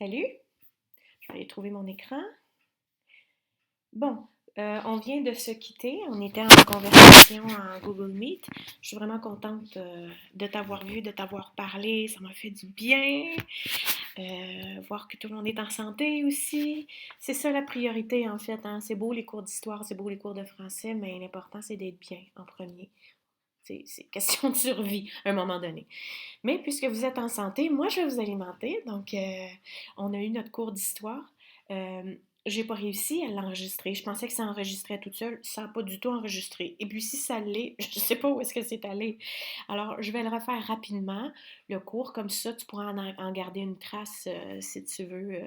Salut, je vais aller trouver mon écran. Bon, on vient de se quitter. On était en conversation en Google Meet. Je suis vraiment contente de t'avoir vu, de t'avoir parlé. Ça m'a fait du bien. Voir que tout le monde est en santé aussi. C'est ça la priorité en fait, hein. C'est beau les cours d'histoire, c'est beau les cours de français, mais l'important c'est d'être bien en premier. C'est question de survie à un moment donné. Mais puisque vous êtes en santé, moi je vais vous alimenter. Donc, on a eu notre cours d'histoire. Euh, j'ai pas réussi à l'enregistrer. Je pensais que ça enregistrait toute seule. Ça n'a pas du tout enregistré. Et puis si ça l'est, je sais pas où est-ce que c'est allé. Alors, je vais le refaire rapidement, le cours. Comme ça, tu pourras en garder une trace si tu veux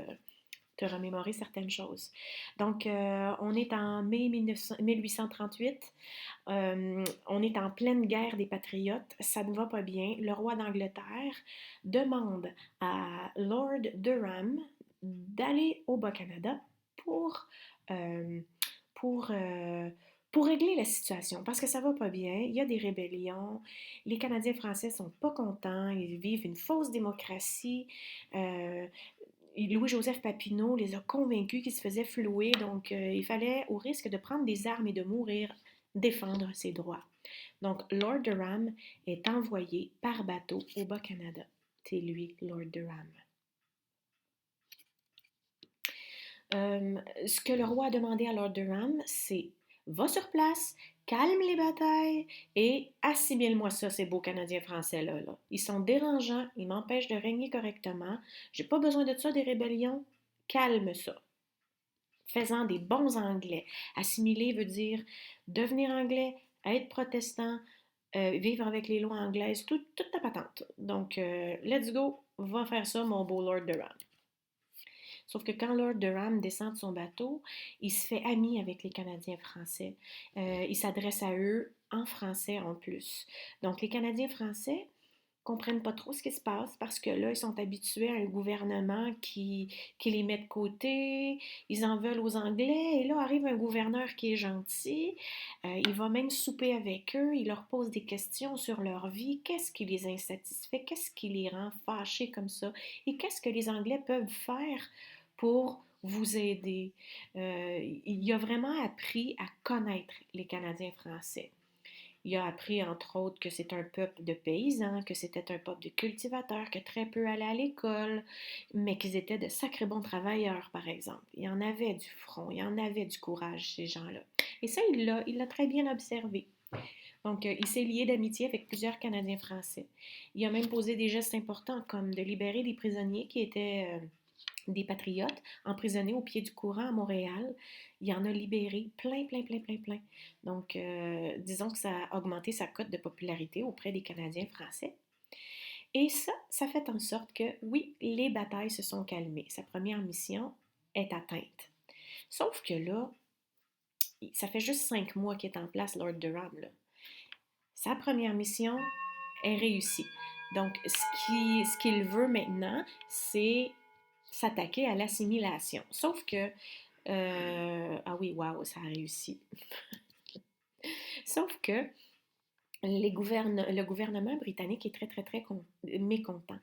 te remémorer certaines choses. Donc, on est en mai 1838. On est en pleine guerre des patriotes, ça ne va pas bien. Le roi d'Angleterre demande à Lord Durham d'aller au Bas-Canada pour, euh, pour, euh, pour régler la situation, parce que ça va pas bien, il y a des rébellions, les Canadiens français sont pas contents, ils vivent une fausse démocratie. Euh, Louis-Joseph Papineau les a convaincus qu'ils se faisaient flouer, donc il fallait, au risque de prendre des armes et de mourir, défendre ses droits. Donc, Lord Durham est envoyé par bateau au Bas-Canada. C'est lui, Lord Durham. Ce que le roi a demandé à Lord Durham, c'est va sur place, calme les batailles et assimile-moi ça, ces beaux Canadiens français-là. Là. Ils sont dérangeants, ils m'empêchent de régner correctement. J'ai pas besoin de ça, des rébellions. Calme ça. Faisant des bons Anglais. Assimiler veut dire devenir anglais, être protestant, vivre avec les lois anglaises, toute ta patente. Donc, let's go, va faire ça, mon beau Lord Durham. Sauf que quand Lord Durham descend de son bateau, il se fait ami avec les Canadiens français. Il s'adresse à eux en français en plus. Donc, les Canadiens français comprennent pas trop ce qui se passe parce que là, ils sont habitués à un gouvernement qui les met de côté, ils en veulent aux Anglais, et là arrive un gouverneur qui est gentil, il va même souper avec eux, il leur pose des questions sur leur vie, qu'est-ce qui les insatisfait, qu'est-ce qui les rend fâchés comme ça, et qu'est-ce que les Anglais peuvent faire pour vous aider. Il a vraiment appris à connaître les Canadiens français. Il a appris, entre autres, que c'est un peuple de paysans, que c'était un peuple de cultivateurs, que très peu allaient à l'école, mais qu'ils étaient de sacrés bons travailleurs, par exemple. Il y en avait du front, il y en avait du courage, ces gens-là. Et ça, il l'a très bien observé. Donc, il s'est lié d'amitié avec plusieurs Canadiens français. Il a même posé des gestes importants, comme de libérer des prisonniers qui étaient des patriotes emprisonnés au pied du courant à Montréal. Il en a libéré plein, plein, plein, plein, plein. Donc, disons que ça a augmenté sa cote de popularité auprès des Canadiens français. Et ça fait en sorte que, oui, les batailles se sont calmées. Sa première mission est atteinte. Sauf que là, ça fait juste 5 mois qu'il est en place, Lord Durham. Là. Sa première mission est réussie. Donc, ce qu'il veut maintenant, c'est s'attaquer à l'assimilation. Sauf que, ah oui, waouh, ça a réussi. Sauf que le gouvernement britannique est très, très, très mécontent.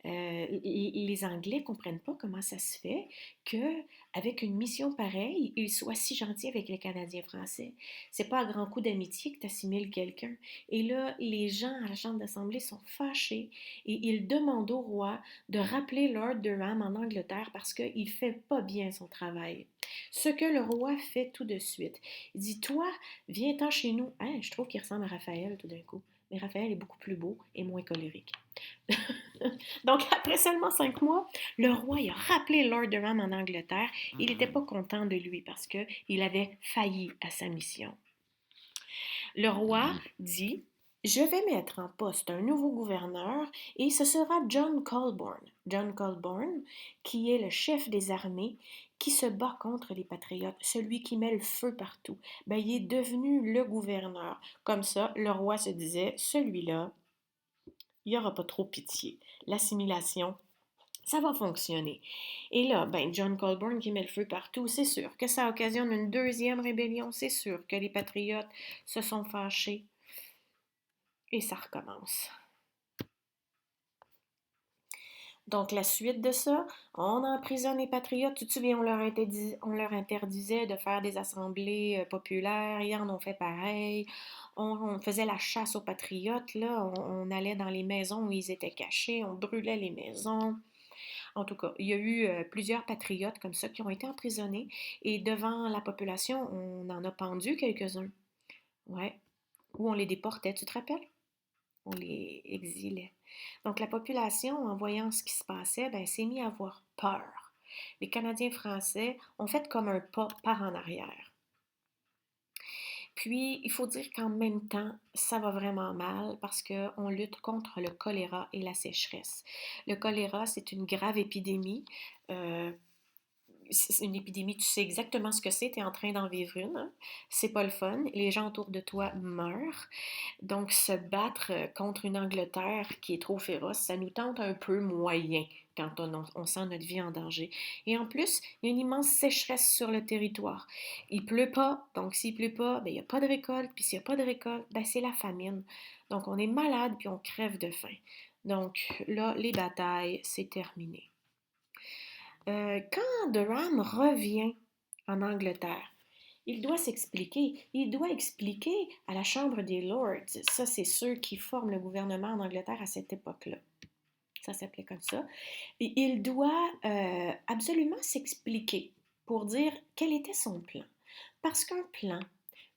Les Anglais ne comprennent pas comment ça se fait qu'avec une mission pareille, ils soient si gentils avec les Canadiens français. C'est pas à grand coup d'amitié que tu assimiles quelqu'un. Et là, les gens à la Chambre d'Assemblée sont fâchés et ils demandent au roi de rappeler Lord Durham en Angleterre parce qu'il ne fait pas bien son travail. Ce que le roi fait tout de suite. Il dit, toi, viens-t'en chez nous. Hein, je trouve qu'il ressemble à Raphaël tout d'un coup. Mais Raphaël est beaucoup plus beau et moins colérique. Donc, après seulement 5 mois, le roi il a rappelé Lord Durham en Angleterre. Il n'était pas content de lui parce qu'il avait failli à sa mission. Le roi dit, je vais mettre en poste un nouveau gouverneur et ce sera John Colborne. John Colborne, qui est le chef des armées, qui se bat contre les patriotes, celui qui met le feu partout. Ben, il est devenu le gouverneur. Comme ça, le roi se disait, celui-là, il n'y aura pas trop pitié. L'assimilation, ça va fonctionner. Et là, ben, John Colborne qui met le feu partout, c'est sûr que ça occasionne une deuxième rébellion, c'est sûr que les patriotes se sont fâchés. Et ça recommence. Donc, la suite de ça, on emprisonne les patriotes. Tu te souviens, on leur interdisait de faire des assemblées populaires. Ils en ont fait pareil. On faisait la chasse aux patriotes, là. On allait dans les maisons où ils étaient cachés. On brûlait les maisons. En tout cas, il y a eu plusieurs patriotes comme ça qui ont été emprisonnés. Et devant la population, on en a pendu quelques-uns. Ouais. Ou on les déportait, tu te rappelles? On les exilait. Donc la population, en voyant ce qui se passait, ben, s'est mis à avoir peur. Les Canadiens français ont fait comme un pas par en arrière. Puis, il faut dire qu'en même temps, ça va vraiment mal parce qu'on lutte contre le choléra et la sécheresse. Le choléra, c'est une grave épidémie. Euh, c'est une épidémie, tu sais exactement ce que c'est, tu es en train d'en vivre une. Hein. C'est pas le fun. Les gens autour de toi meurent. Donc, se battre contre une Angleterre qui est trop féroce, ça nous tente un peu moyen quand on sent notre vie en danger. Et en plus, il y a une immense sécheresse sur le territoire. Il pleut pas, donc s'il pleut pas, ben, il n'y a pas de récolte, puis s'il n'y a pas de récolte, ben, c'est la famine. Donc, on est malade, puis on crève de faim. Donc, là, les batailles, c'est terminé. Quand Durham revient en Angleterre, il doit s'expliquer. Il doit expliquer à la Chambre des Lords. Ça, c'est ceux qui forment le gouvernement en Angleterre à cette époque-là. Ça s'appelait comme ça. Et il doit absolument s'expliquer pour dire quel était son plan. Parce qu'un plan,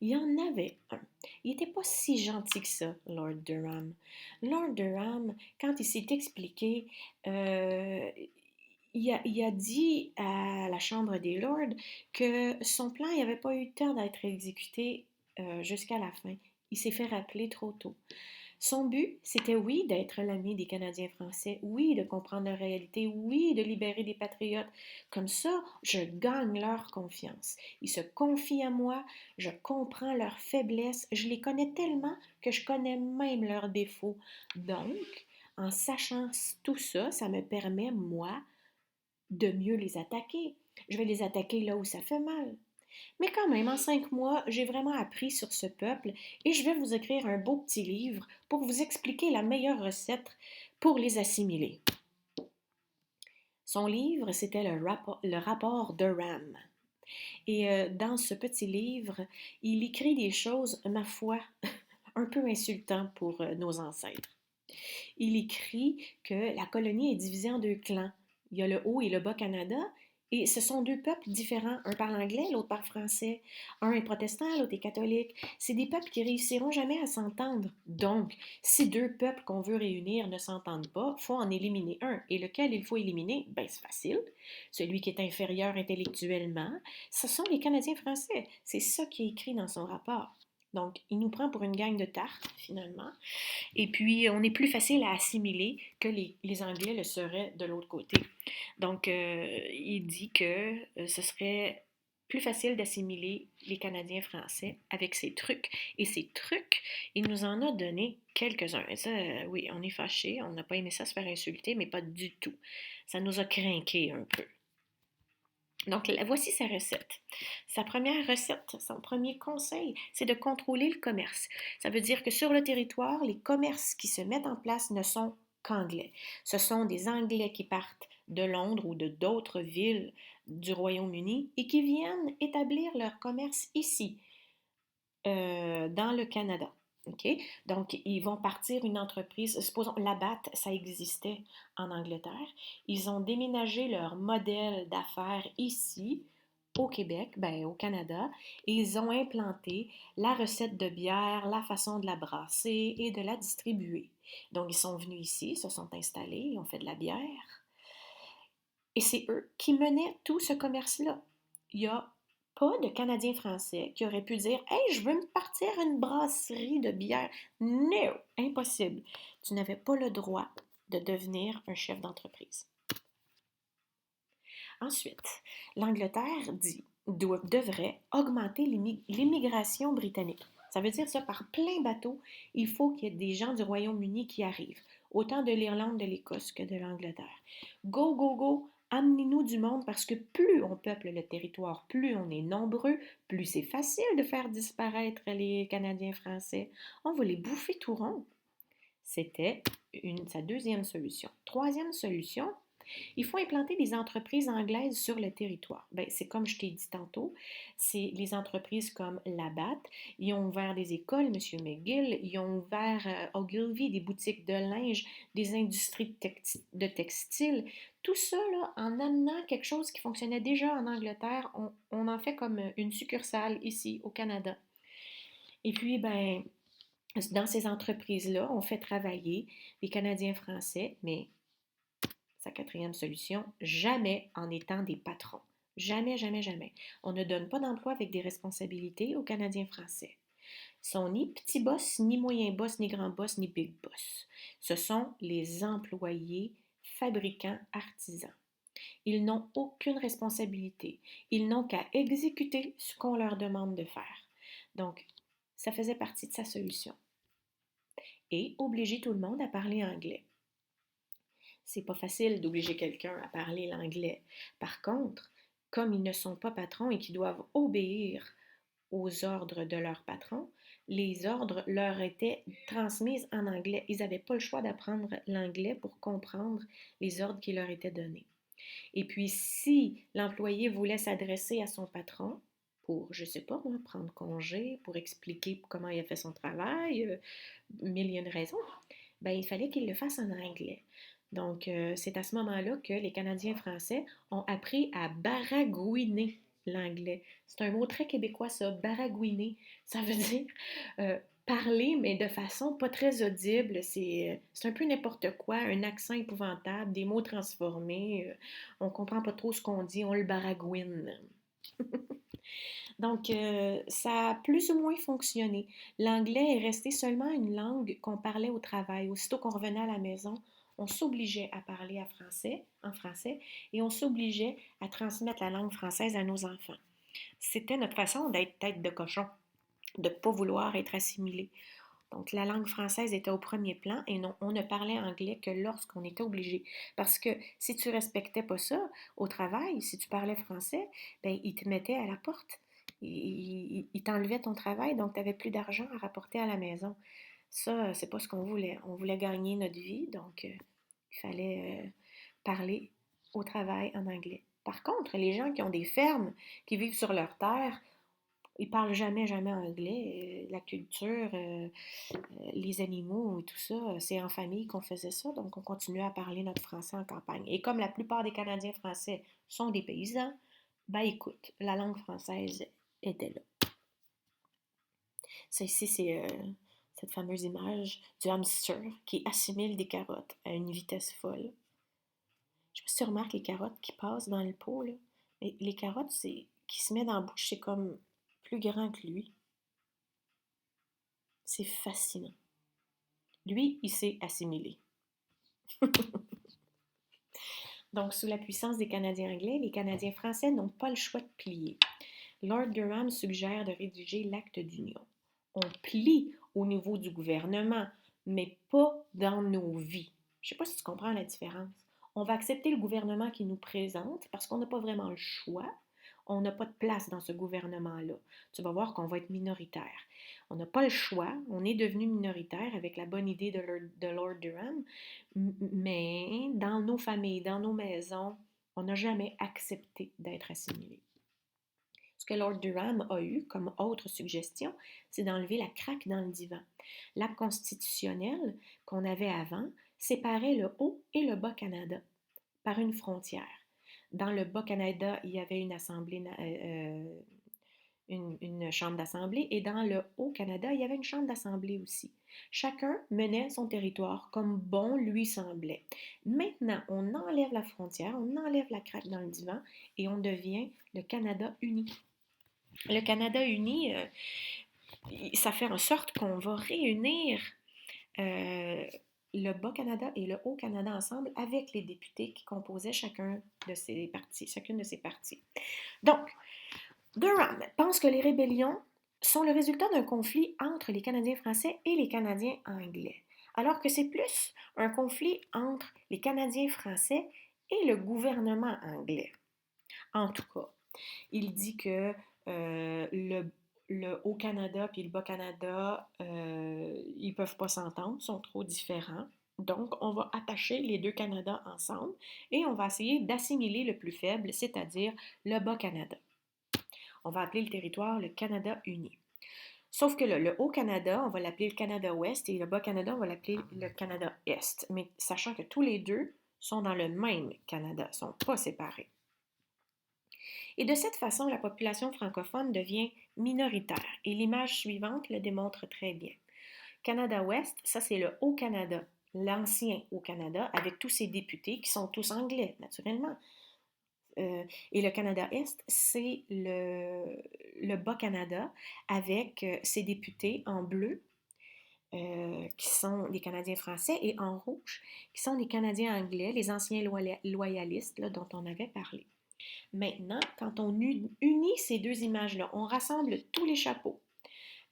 il y en avait un. Il n'était pas si gentil que ça, Lord Durham. Lord Durham, quand il s'est expliqué, euh, il a dit à la Chambre des Lords que son plan n'avait pas eu le temps d'être exécuté jusqu'à la fin. Il s'est fait rappeler trop tôt. Son but, c'était oui d'être l'ami des Canadiens français, oui de comprendre leur réalité, oui de libérer des patriotes. Comme ça, je gagne leur confiance. Ils se confient à moi, je comprends leurs faiblesses, je les connais tellement que je connais même leurs défauts. Donc, en sachant tout ça, ça me permet, moi, de mieux les attaquer. Je vais les attaquer là où ça fait mal. Mais quand même, en 5 mois, j'ai vraiment appris sur ce peuple et je vais vous écrire un beau petit livre pour vous expliquer la meilleure recette pour les assimiler. Son livre, c'était le rapport Durham. Et dans ce petit livre, il écrit des choses, ma foi, un peu insultantes pour nos ancêtres. Il écrit que la colonie est divisée en deux clans. Il y a le Haut et le Bas Canada, et ce sont deux peuples différents. Un parle anglais, l'autre parle français. Un est protestant, l'autre est catholique. C'est des peuples qui réussiront jamais à s'entendre. Donc, si deux peuples qu'on veut réunir ne s'entendent pas, il faut en éliminer un. Et lequel il faut éliminer? Ben, c'est facile. Celui qui est inférieur intellectuellement, ce sont les Canadiens français. C'est ça qui est écrit dans son rapport. Donc, il nous prend pour une gang de tartes, finalement. Et puis, on est plus facile à assimiler que les Anglais le seraient de l'autre côté. Donc, il dit que ce serait plus facile d'assimiler les Canadiens français avec ces trucs. Et ces trucs, il nous en a donné quelques-uns. Et ça, oui, on est fâchés, on n'a pas aimé ça se faire insulter, mais pas du tout. Ça nous a craqué un peu. Donc, voici sa recette. Sa première recette, son premier conseil, c'est de contrôler le commerce. Ça veut dire que sur le territoire, les commerces qui se mettent en place ne sont qu'anglais. Ce sont des Anglais qui partent de Londres ou de d'autres villes du Royaume-Uni et qui viennent établir leur commerce ici, dans le Canada. OK? Donc, ils vont partir une entreprise. Supposons, Labatt, ça existait en Angleterre. Ils ont déménagé leur modèle d'affaires ici, au Québec, ben, au Canada, et ils ont implanté la recette de bière, la façon de la brasser et de la distribuer. Donc, ils sont venus ici, se sont installés, ils ont fait de la bière. Et c'est eux qui menaient tout ce commerce-là. Il y a pas de Canadien français qui aurait pu dire Hey, je veux me partir une brasserie de bière. Non, impossible. Tu n'avais pas le droit de devenir un chef d'entreprise. Ensuite, l'Angleterre devrait augmenter l'immigration britannique. Ça veut dire ça, par plein bateau, il faut qu'il y ait des gens du Royaume-Uni qui arrivent, autant de l'Irlande, de l'Écosse que de l'Angleterre. Go, go, go, amenez-nous du monde parce que plus on peuple le territoire, plus on est nombreux, plus c'est facile de faire disparaître les Canadiens français. On va les bouffer tout rond. C'était sa deuxième solution. Troisième solution, Il faut implanter des entreprises anglaises sur le territoire. Ben, c'est comme je t'ai dit tantôt, c'est les entreprises comme Labatt, ils ont ouvert des écoles, M. McGill, ils ont ouvert Ogilvy, des boutiques de linge, des industries de textile. Tout ça, là, en amenant quelque chose qui fonctionnait déjà en Angleterre, on en fait comme une succursale ici au Canada. Et puis, ben, dans ces entreprises-là, on fait travailler les Canadiens français, mais sa quatrième solution, jamais en étant des patrons. Jamais, jamais, jamais. On ne donne pas d'emploi avec des responsabilités aux Canadiens français. Ils sont ni petits boss, ni moyen boss, ni grand boss, ni big boss. Ce sont les employés, fabricants, artisans. Ils n'ont aucune responsabilité. Ils n'ont qu'à exécuter ce qu'on leur demande de faire. Donc, ça faisait partie de sa solution. Et obliger tout le monde à parler anglais. C'est pas facile d'obliger quelqu'un à parler l'anglais. Par contre, comme ils ne sont pas patrons et qu'ils doivent obéir aux ordres de leur patron, les ordres leur étaient transmis en anglais. Ils n'avaient pas le choix d'apprendre l'anglais pour comprendre les ordres qui leur étaient donnés. Et puis, si l'employé voulait s'adresser à son patron pour, je ne sais pas moi, prendre congé, pour expliquer comment il a fait son travail, mille et une raisons, ben, il fallait qu'il le fasse en anglais. Donc, c'est à ce moment-là que les Canadiens français ont appris à baragouiner l'anglais. C'est un mot très québécois, ça, baragouiner. Ça veut dire parler, mais de façon pas très audible. C'est un peu n'importe quoi, un accent épouvantable, des mots transformés. On comprend pas trop ce qu'on dit, on le baragouine. Donc, ça a plus ou moins fonctionné. L'anglais est resté seulement une langue qu'on parlait au travail. Aussitôt qu'on revenait à la maison, on s'obligeait à parler en français, et on s'obligeait à transmettre la langue française à nos enfants. C'était notre façon d'être tête de cochon, de ne pas vouloir être assimilé. Donc, la langue française était au premier plan et non, on ne parlait anglais que lorsqu'on était obligé. Parce que si tu respectais pas ça au travail, si tu parlais français, ben, ils te mettaient à la porte. Ils t'enlevaient ton travail, donc tu n'avais plus d'argent à rapporter à la maison. Ça, c'est pas ce qu'on voulait. On voulait gagner notre vie, donc il fallait parler au travail en anglais. Par contre, les gens qui ont des fermes, qui vivent sur leur terre, ils parlent jamais, jamais anglais. La culture, les animaux et tout ça, c'est en famille qu'on faisait ça, donc on continuait à parler notre français en campagne. Et comme la plupart des Canadiens français sont des paysans, ben écoute, la langue française était là. Ça ici, c'est cette fameuse image du hamster qui assimile des carottes à une vitesse folle. Je sais pas si tu remarques les carottes qui passent dans le pot, là. Mais les carottes, c'est qui se met dans la bouche, c'est comme plus grand que lui. C'est fascinant. Lui, il s'est assimilé. Donc, sous la puissance des Canadiens anglais, les Canadiens français n'ont pas le choix de plier. Lord Durham suggère de rédiger l'acte d'union. On plie au niveau du gouvernement, mais pas dans nos vies. Je ne sais pas si tu comprends la différence. On va accepter le gouvernement qui nous présente parce qu'on n'a pas vraiment le choix. On n'a pas de place dans ce gouvernement-là. Tu vas voir qu'on va être minoritaire. On n'a pas le choix. On est devenu minoritaire avec la bonne idée de Lord Durham. Mais dans nos familles, dans nos maisons, on n'a jamais accepté d'être assimilé. Ce que Lord Durham a eu comme autre suggestion, c'est d'enlever la craque dans le divan. L'acte constitutionnel qu'on avait avant séparait le Haut et le Bas-Canada par une frontière. Dans le Bas-Canada, il y avait une assemblée, une chambre d'assemblée, et dans le Haut-Canada, il y avait une chambre d'assemblée aussi. Chacun menait son territoire comme bon lui semblait. Maintenant, on enlève la frontière, on enlève la craque dans le divan et on devient le Canada uni. Le Canada uni, ça fait en sorte qu'on va réunir le Bas-Canada et le Haut-Canada ensemble avec les députés qui composaient chacune de ces parties. Donc, Durham pense que les rébellions sont le résultat d'un conflit entre les Canadiens français et les Canadiens anglais, alors que c'est plus un conflit entre les Canadiens français et le gouvernement anglais. En tout cas, il dit que le Haut-Canada puis le Bas-Canada, ils peuvent pas s'entendre, sont trop différents. Donc, on va attacher les deux Canada ensemble et on va essayer d'assimiler le plus faible, c'est-à-dire le Bas-Canada. On va appeler le territoire le Canada uni. Sauf que le Haut-Canada, on va l'appeler le Canada-Ouest et le Bas-Canada, on va l'appeler le Canada-Est. Mais sachant que tous les deux sont dans le même Canada, ne sont pas séparés. Et de cette façon, la population francophone devient minoritaire. Et l'image suivante le démontre très bien. Canada-Ouest, ça c'est le Haut-Canada, l'ancien Haut-Canada, avec tous ses députés qui sont tous anglais, naturellement. Et le Canada-Est, c'est le Bas-Canada avec ses députés en bleu, qui sont les Canadiens français, et en rouge, qui sont les Canadiens anglais, les anciens loyalistes là, dont on avait parlé. Maintenant, quand on unit ces deux images-là, on rassemble tous les chapeaux,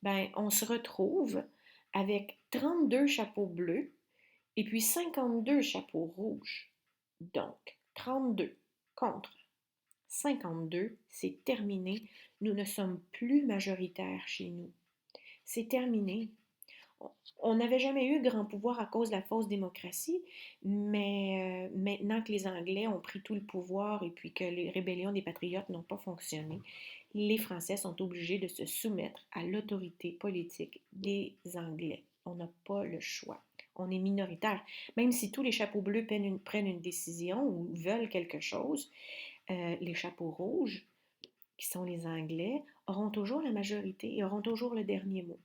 ben, on se retrouve avec 32 chapeaux bleus et puis 52 chapeaux rouges. Donc, 32 contre 52, c'est terminé. Nous ne sommes plus majoritaires chez nous. C'est terminé. On n'avait jamais eu grand pouvoir à cause de la fausse démocratie, mais maintenant que les Anglais ont pris tout le pouvoir et puis que les rébellions des patriotes n'ont pas fonctionné, les Français sont obligés de se soumettre à l'autorité politique des Anglais. On n'a pas le choix. On est minoritaire. Même si tous les chapeaux bleus prennent une décision ou veulent quelque chose, les chapeaux rouges, qui sont les Anglais, auront toujours la majorité et auront toujours le dernier mot.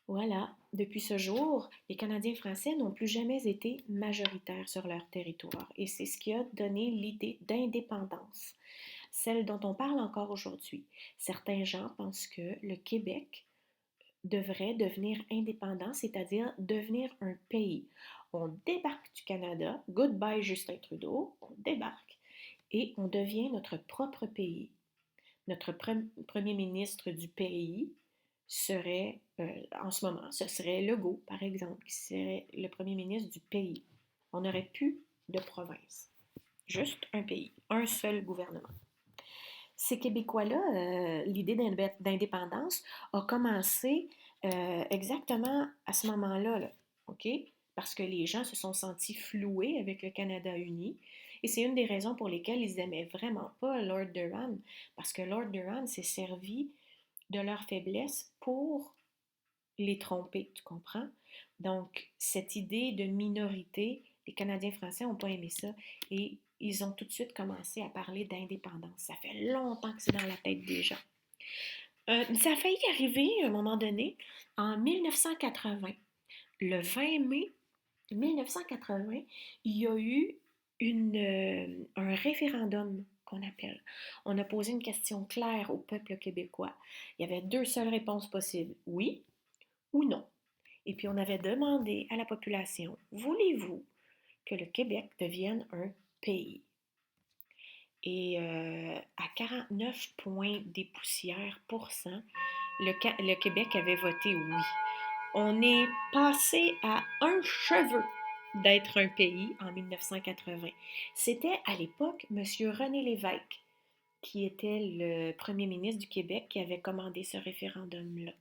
Voilà, depuis ce jour, les Canadiens français n'ont plus jamais été majoritaires sur leur territoire et c'est ce qui a donné l'idée d'indépendance, celle dont on parle encore aujourd'hui. Certains gens pensent que le Québec devrait devenir indépendant, c'est-à-dire devenir un pays. On débarque du Canada, goodbye Justin Trudeau, on débarque et on devient notre propre pays. Notre premier ministre du pays serait, en ce moment, ce serait Legault, par exemple, qui serait le premier ministre du pays. On n'aurait plus de province, juste un pays, un seul gouvernement. Ces Québécois-là, l'idée d'indépendance a commencé exactement à ce moment-là, là, OK? Parce que les gens se sont sentis floués avec le Canada uni. Et c'est une des raisons pour lesquelles ils n'aimaient vraiment pas Lord Durham, parce que Lord Durham s'est servi de leur faiblesse pour les tromper, tu comprends? Donc, cette idée de minorité, les Canadiens français n'ont pas aimé ça et ils ont tout de suite commencé à parler d'indépendance. Ça fait longtemps que c'est dans la tête des gens. Ça a failli arriver à un moment donné, en 1980. Le 20 mai 1980, il y a eu un référendum qu'on appelle. On a posé une question claire au peuple québécois. Il y avait deux seules réponses possibles, oui ou non. Et puis on avait demandé à la population, voulez-vous que le Québec devienne un pays? Et à 49 points des poussières pourcents, le Québec avait voté oui. On est passé à un cheveu d'être un pays en 1980. C'était à l'époque M. René Lévesque, qui était le premier ministre du Québec, qui avait commandé ce référendum-là.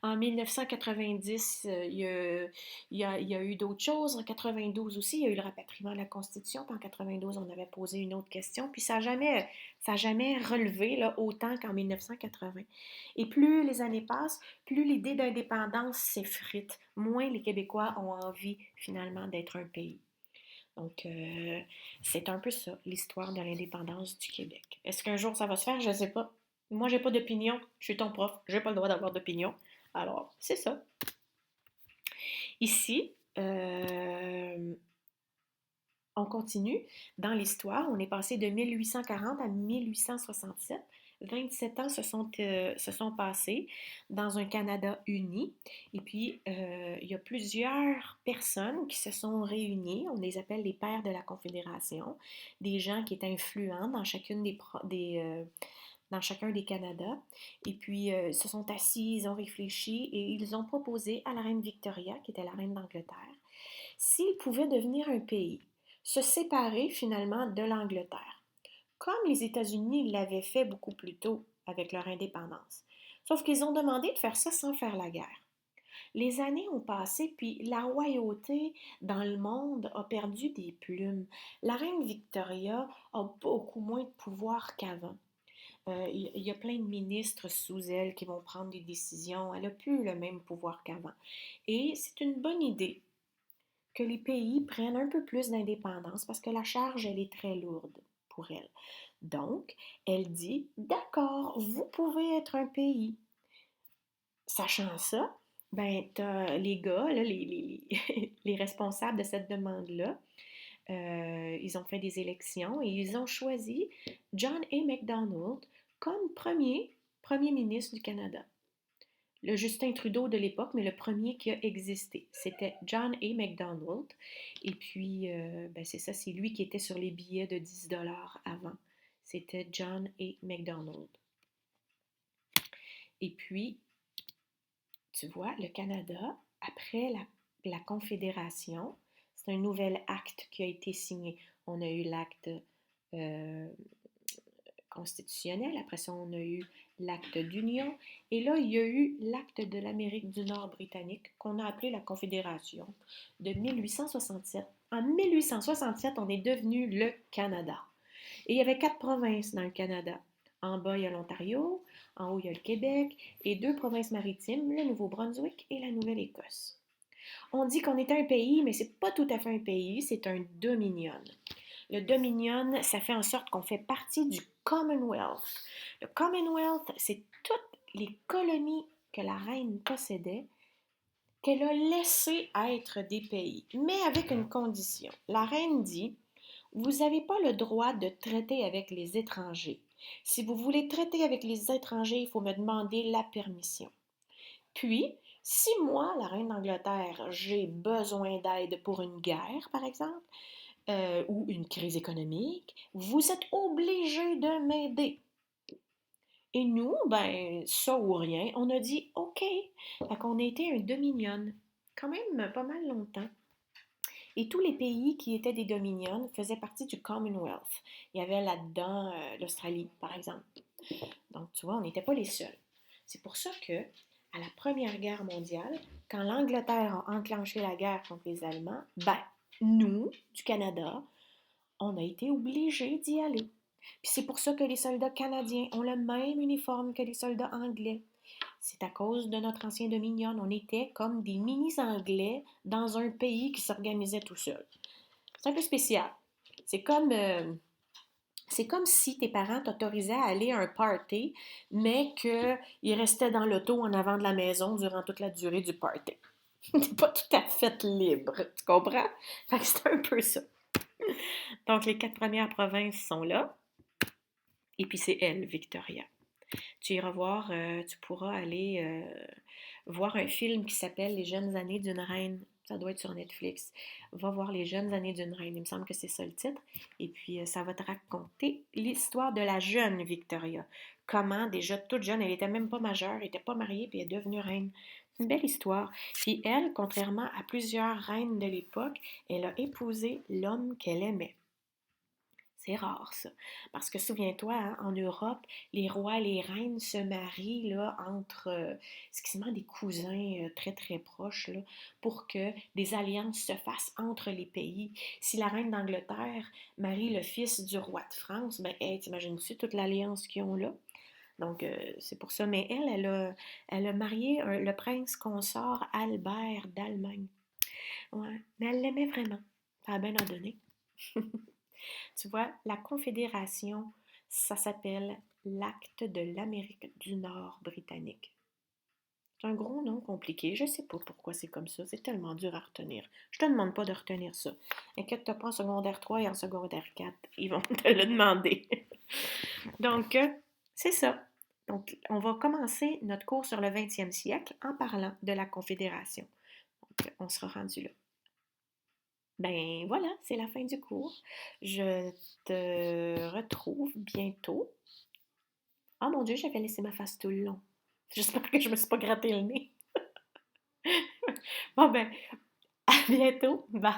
En 1990, il y a eu d'autres choses. En 92 aussi, il y a eu le rapatriement de la Constitution. Puis en 92, on avait posé une autre question. Puis ça n'a jamais relevé là, autant qu'en 1980. Et plus les années passent, plus l'idée d'indépendance s'effrite. Moins les Québécois ont envie finalement d'être un pays. Donc, c'est un peu ça, l'histoire de l'indépendance du Québec. Est-ce qu'un jour ça va se faire? Je ne sais pas. Moi, j'ai pas d'opinion. Je suis ton prof. J'ai pas le droit d'avoir d'opinion. Alors, c'est ça. Ici, on continue dans l'histoire. On est passé de 1840 à 1867. 27 ans se sont passés dans un Canada uni. Et puis, il y a plusieurs personnes qui se sont réunies. On les appelle les pères de la Confédération. Des gens qui étaient influents dans dans chacun des Canadas. Et puis, ils se sont assis, ils ont réfléchi et ils ont proposé à la reine Victoria, qui était la reine d'Angleterre, s'ils pouvaient devenir un pays, se séparer finalement de l'Angleterre, comme les États-Unis l'avaient fait beaucoup plus tôt avec leur indépendance. Sauf qu'ils ont demandé de faire ça sans faire la guerre. Les années ont passé, puis la royauté dans le monde a perdu des plumes. La reine Victoria a beaucoup moins de pouvoir qu'avant. Il y a plein de ministres sous elle qui vont prendre des décisions. Elle n'a plus le même pouvoir qu'avant. Et c'est une bonne idée que les pays prennent un peu plus d'indépendance parce que la charge, elle est très lourde pour elle. Donc, elle dit, d'accord, vous pouvez être un pays. Sachant ça, ben, t'as les gars, là, les responsables de cette demande-là, ils ont fait des élections et ils ont choisi John A. Macdonald comme premier ministre du Canada. Le Justin Trudeau de l'époque, mais le premier qui a existé. C'était John A. Macdonald. Et puis, ben c'est ça, c'est lui qui était sur les billets de 10 $ avant. C'était John A. Macdonald. Et puis, tu vois, le Canada, après la Confédération, c'est un nouvel acte qui a été signé. On a eu l'acte euh, constitutionnel, après ça, on a eu l'acte d'union, et là, il y a eu l'acte de l'Amérique du Nord britannique, qu'on a appelé la Confédération, de 1867. En 1867, on est devenu le Canada. Et il y avait 4 provinces dans le Canada. En bas, il y a l'Ontario, en haut, il y a le Québec, et 2 provinces maritimes, le Nouveau-Brunswick et la Nouvelle-Écosse. On dit qu'on est un pays, mais c'est pas tout à fait un pays, c'est un dominion. Le Dominion, ça fait en sorte qu'on fait partie du Commonwealth. Le Commonwealth, c'est toutes les colonies que la reine possédait, qu'elle a laissées être des pays, mais avec une condition. La reine dit, vous n'avez pas le droit de traiter avec les étrangers. Si vous voulez traiter avec les étrangers, il faut me demander la permission. Puis, si moi, la reine d'Angleterre, j'ai besoin d'aide pour une guerre, par exemple, ou une crise économique, vous êtes obligé de m'aider. Et nous, ben, ça ou rien, on a dit OK. Fait qu'on a été un dominion, quand même pas mal longtemps. Et tous les pays qui étaient des dominions faisaient partie du Commonwealth. Il y avait là-dedans l'Australie, par exemple. Donc, tu vois, on n'était pas les seuls. C'est pour ça que, à la Première Guerre mondiale, quand l'Angleterre a enclenché la guerre contre les Allemands, ben, nous, du Canada, on a été obligés d'y aller. Puis c'est pour ça que les soldats canadiens ont le même uniforme que les soldats anglais. C'est à cause de notre ancien dominion. On était comme des mini-anglais dans un pays qui s'organisait tout seul. C'est un peu spécial. C'est comme, euh, c'est comme si tes parents t'autorisaient à aller à un party, mais qu'ils restaient dans l'auto en avant de la maison durant toute la durée du party. T'es pas tout à fait libre, tu comprends? Fait que c'est un peu ça. Donc, les 4 premières provinces sont là. Et puis, c'est elle, Victoria. Tu iras voir, tu pourras aller voir un film qui s'appelle Les jeunes années d'une reine. Ça doit être sur Netflix. Va voir Les jeunes années d'une reine. Il me semble que c'est ça le titre. Et puis, ça va te raconter l'histoire de la jeune Victoria. Comment, déjà toute jeune, elle était même pas majeure, elle n'était pas mariée, puis elle est devenue reine. C'est une belle histoire. Puis elle, contrairement à plusieurs reines de l'époque, elle a épousé l'homme qu'elle aimait. C'est rare, ça. Parce que souviens-toi, hein, en Europe, les rois et les reines se marient là, entre excusez-moi, des cousins très très proches là, pour que des alliances se fassent entre les pays. Si la reine d'Angleterre marie le fils du roi de France, ben hey, t'imagines-tu toute l'alliance qu'ils ont là? Donc, c'est pour ça. Mais elle a marié le prince consort Albert d'Allemagne. Ouais, mais elle l'aimait vraiment. Ça a bien en donné. Tu vois, la Confédération, ça s'appelle l'Acte de l'Amérique du Nord britannique. C'est un gros nom compliqué. Je ne sais pas pourquoi c'est comme ça. C'est tellement dur à retenir. Je te demande pas de retenir ça. Inquiète-toi pas, en secondaire 3 et en secondaire 4, ils vont te le demander. Donc, c'est ça. Donc, on va commencer notre cours sur le 20e siècle en parlant de la Confédération. Donc, on sera rendu là. Ben voilà, c'est la fin du cours. Je te retrouve bientôt. Ah mon Dieu, j'avais laissé ma face tout le long. J'espère que je me suis pas gratté le nez. Bon ben, à bientôt. Bye.